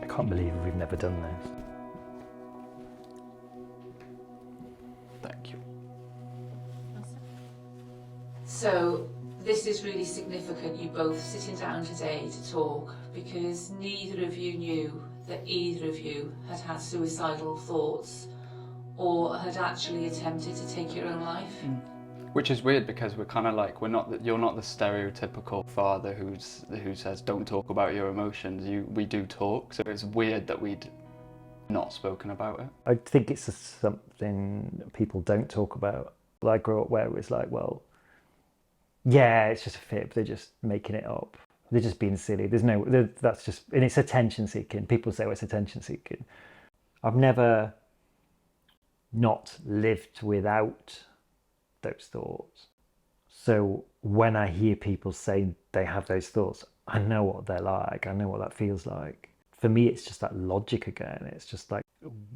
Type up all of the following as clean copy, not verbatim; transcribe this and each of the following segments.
I can't believe we've never done this. Thank you. So this is really significant, you both sitting down today to talk, because neither of you knew that either of you had had suicidal thoughts or had actually attempted to take your own life. Which is weird because we're kind of like, you're not the stereotypical father who says don't talk about your emotions. We do talk, so it's weird that we'd not spoken about it. I think it's just something people don't talk about. I grew up where it was like, well, yeah, it's just a fib. They're just making it up. They're just being silly. That's just, and it's attention seeking. People say, oh, it's attention seeking. I've never not lived without those thoughts. So when I hear people say they have those thoughts, I know what they're like. I know what that feels like. For me, it's just that logic again. It's just like,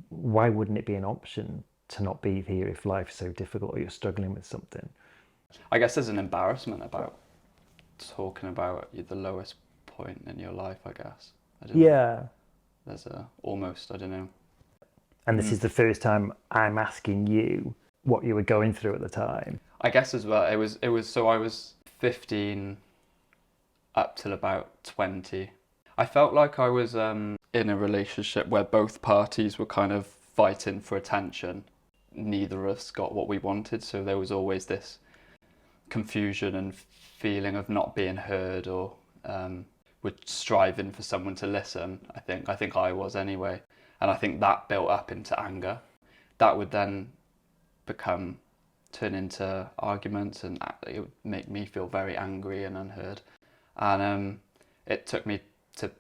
why wouldn't it be an option to not be here if life's so difficult or you're struggling with something? I guess there's an embarrassment about talking about the lowest point in your life, I guess. I don't know. There's almost, I don't know. And this is the first time I'm asking you what you were going through at the time. I guess as well, it was so I was 15 up till about 20. I felt like I was in a relationship where both parties were kind of fighting for attention. Neither of us got what we wanted, so there was always this confusion and feeling of not being heard, or we're striving for someone to listen. I think I was anyway, and I think that built up into anger. That would then turn into arguments, and it would make me feel very angry and unheard. And it took me to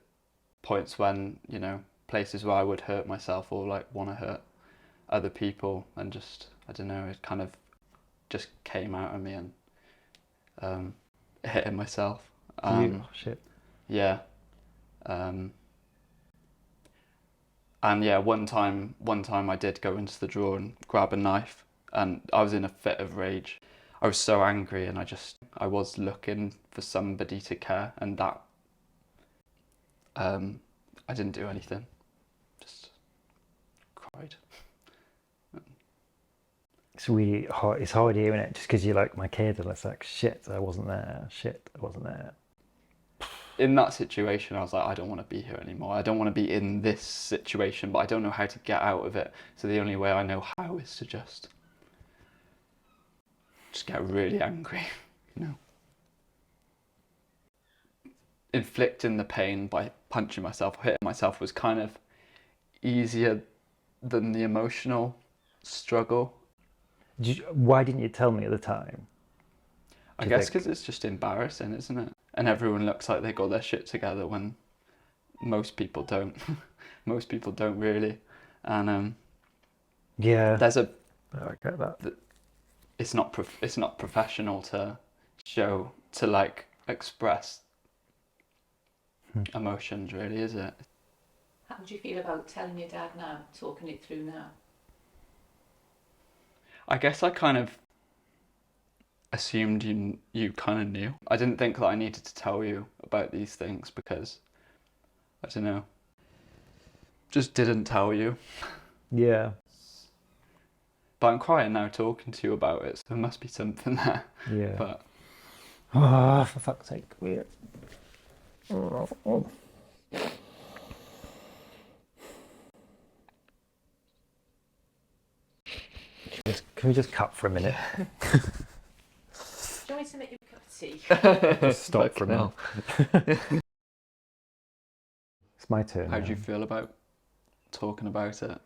points when, places where I would hurt myself or like want to hurt other people, and just, I don't know, it kind of just came out of me and hitting myself. Shit. Yeah. And yeah, one time I did go into the drawer and grab a knife, and I was in a fit of rage. I was so angry, and I was looking for somebody to care, and that I didn't do anything, just cried. It's really hard. It's hard hearing it just because you're like my kid, and it's like, shit, I wasn't there. Shit, I wasn't there. In that situation, I was like, I don't want to be here anymore. I don't want to be in this situation, but I don't know how to get out of it. So the only way I know how is to just get really angry, Inflicting the pain by punching myself or hitting myself was kind of easier than the emotional struggle. Why didn't you tell me at the time? I guess because it's just embarrassing, isn't it? And everyone looks like they got their shit together when most people don't. Most people don't really. And yeah, there's I get that. It's not professional to like express emotions, really, is it? How do you feel about telling your dad now, talking it through now? I guess I kind of assumed you kind of knew. I didn't think that I needed to tell you about these things because, I don't know, just didn't tell you. Yeah. But I'm crying now talking to you about it, so there must be something there. Yeah. But oh, for fuck's sake, weird. Can we just cut for a minute? Do you want me to make you a cup of tea? Just stop for a minute. It's my turn. How do you feel about talking about it?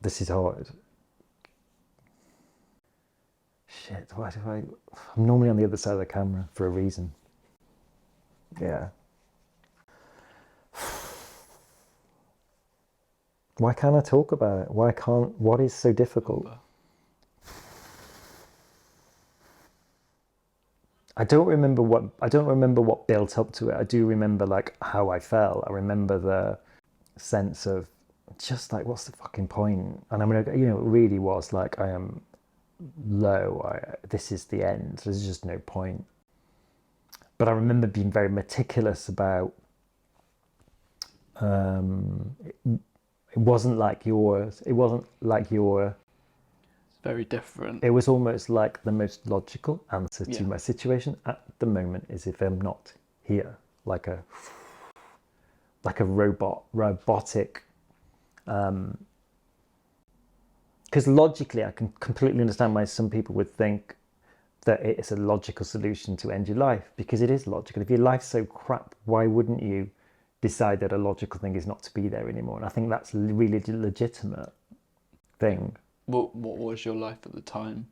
This is hard. Shit, why do I'm normally on the other side of the camera for a reason. Yeah. Why can't I talk about it? What is so difficult? I don't remember what built up to it. I do remember like how I felt. I remember the sense of just like, what's the fucking point? And I'm gonna, it really was like, I am low. This is the end. There's just no point. But I remember being very meticulous about, it wasn't like yours. It wasn't like your... It's very different. It was almost like the most logical answer to Yeah. my situation at the moment is if I'm not here, like a robotic. Because logically, I can completely understand why some people would think that it's a logical solution to end your life, because it is logical. If your life's so crap, why wouldn't you decide that a logical thing is not to be there anymore? And I think that's a really legitimate thing. What was your life at the time?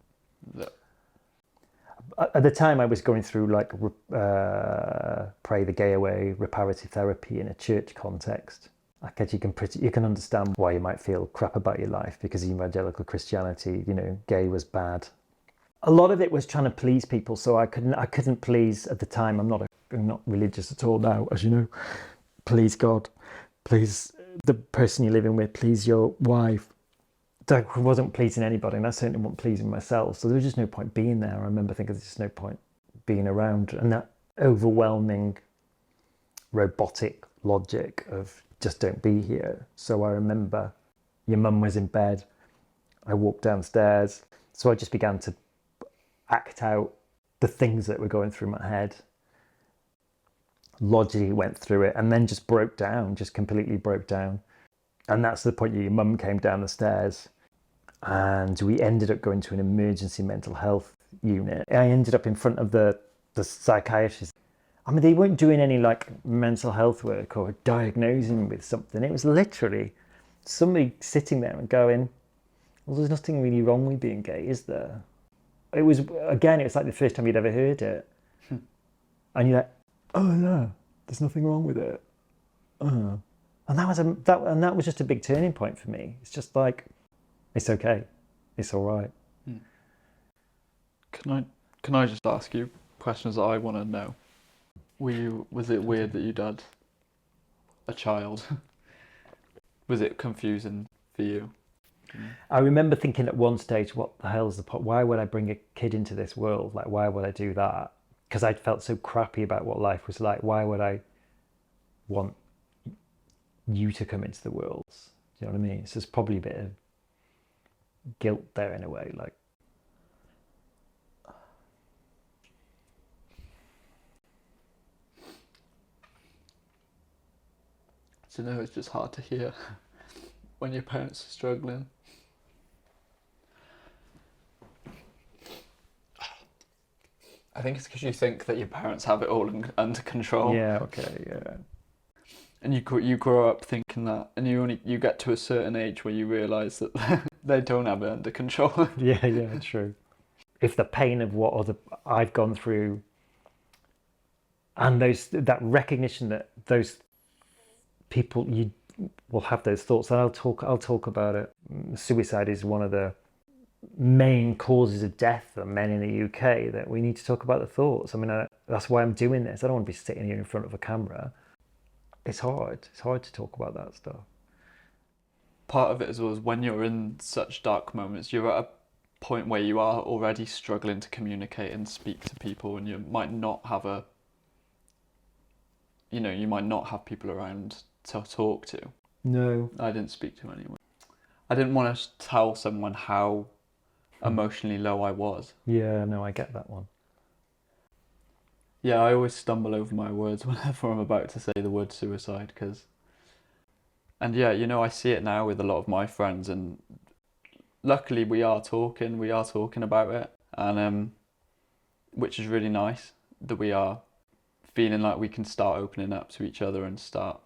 At the time, I was going through like Pray the Gay Away, reparative therapy in a church context. I guess you can understand why you might feel crap about your life because of evangelical Christianity. You know, gay was bad. A lot of it was trying to please people, so I couldn't please at the time. I'm not religious at all now, as you know. Please God, please the person you're living with, please your wife. I wasn't pleasing anybody, and I certainly wasn't pleasing myself. So there was just no point being there. I remember thinking there's just no point being around, and that overwhelming robotic logic of just don't be here. So I remember your mum was in bed. I walked downstairs, so I just began to act out the things that were going through my head. Logically went through it, and then just broke down, just completely broke down. And that's the point your mum came down the stairs, and we ended up going to an emergency mental health unit. I ended up in front of the psychiatrist. I mean, they weren't doing any like mental health work or diagnosing with something. It was literally somebody sitting there and going, well, there's nothing really wrong with being gay, is there? It was like the first time you'd ever heard it. And you're like, oh no, there's nothing wrong with it. And that was just a big turning point for me. It's just like, it's okay, it's all right. Can I just ask you questions that I want to know? Was it weird that you'd had a child? Was it confusing for you? I remember thinking at one stage, what the hell's the point? Why would I bring a kid into this world? Like, why would I do that? Because I'd felt so crappy about what life was like. Why would I want you to come into the world? Do you know what I mean? So there's probably a bit of guilt there in a way. Like, So no, it's just hard to hear when your parents are struggling. I think it's because you think that your parents have it all under control. yeah, okay, yeah. And you grow up thinking that, and you get to a certain age where you realise that they don't have it under control. Yeah, true. If the pain of what I've gone through, and that recognition that those people, you will have those thoughts, and I'll talk about it. Suicide is one of the main causes of death for men in the UK, that we need to talk about the thoughts. I mean, that's why I'm doing this. I don't want to be sitting here in front of a camera. It's hard to talk about that stuff. Part of it as well is when you're in such dark moments, you're at a point where you are already struggling to communicate and speak to people, and you might not have people around to talk to. No. I didn't speak to anyone. I didn't want to tell someone how emotionally low I was. Yeah, no, I get that one. Yeah, I always stumble over my words whenever I'm about to say the word suicide, and yeah, I see it now with a lot of my friends, and luckily we are talking about it, and which is really nice that we are feeling like we can start opening up to each other and start.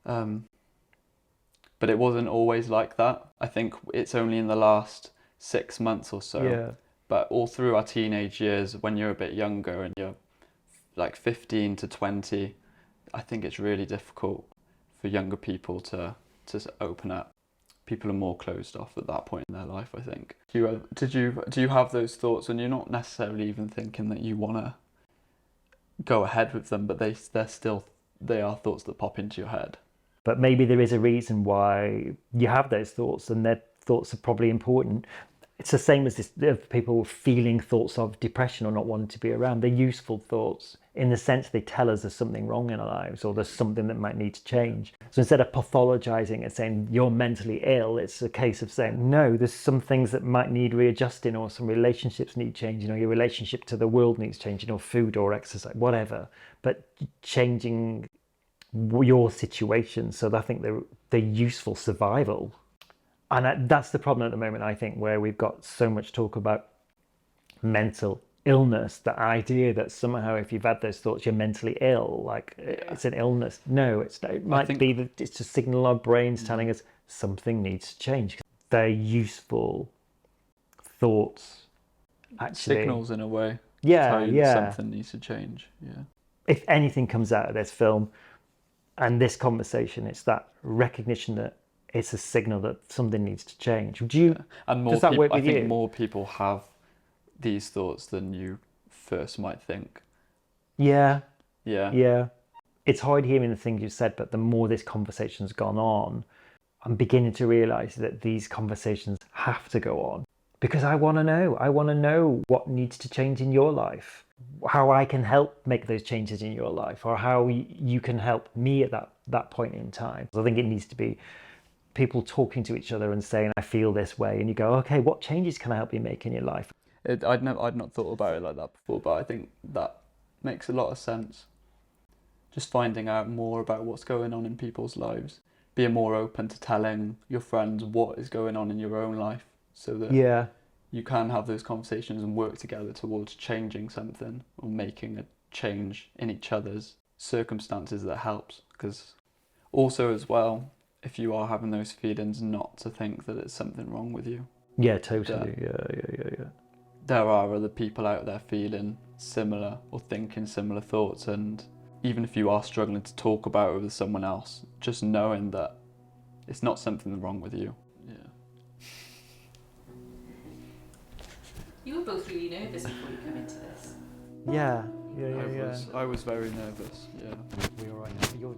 But it wasn't always like that. I think it's only in the last 6 months or so. Yeah. But all through our teenage years, when you're a bit younger and you're like 15 to 20, I think it's really difficult for younger people to open up. People are more closed off at that point in their life, I think. Do you have those thoughts when you're not necessarily even thinking that you want to go ahead with them, but they are thoughts that pop into your head? But maybe there is a reason why you have those thoughts, and their thoughts are probably important. it's the same as this of people feeling thoughts of depression or not wanting to be around. They're useful thoughts in the sense they tell us there's something wrong in our lives or there's something that might need to change. So instead of pathologizing and saying you're mentally ill, it's a case of saying no, there's some things that might need readjusting, or some relationships need changing, or your relationship to the world needs changing, or food or exercise, whatever. But changing your situation. So I think they're useful survival. And that's the problem at the moment, I think, where we've got so much talk about mental illness, the idea that somehow if you've had those thoughts, you're mentally ill, like it's an illness. No, it might be that it's a signal our brains telling us something needs to change. They're useful thoughts, actually. Signals in a way. Yeah, tell you yeah. that something needs to change, yeah. If anything comes out of this film and this conversation, it's that recognition that it's a signal that something needs to change. And more does that work with I think you? more people have these thoughts than you first might think. Yeah. Yeah. Yeah. It's hard hearing the things you said, but the more this conversation's gone on, I'm beginning to realise that these conversations have to go on. Because I want to know. I want to know what needs to change in your life, how I can help make those changes in your life, or how you can help me at that point in time. So I think it needs to be people talking to each other and saying, I feel this way. And you go, okay, what changes can I help you make in your life? I'd not thought about it like that before, but I think that makes a lot of sense. Just finding out more about what's going on in people's lives, being more open to telling your friends what is going on in your own life, so that you can have those conversations and work together towards changing something or making a change in each other's circumstances that helps. Because also as well, if you are having those feelings, not to think that it's something wrong with you. Yeah, totally. Yeah. There are other people out there feeling similar or thinking similar thoughts, and even if you are struggling to talk about it with someone else, just knowing that it's not something wrong with you. Yeah. You were both really nervous before you came into this. Yeah. I was very nervous, yeah. We were right now. You're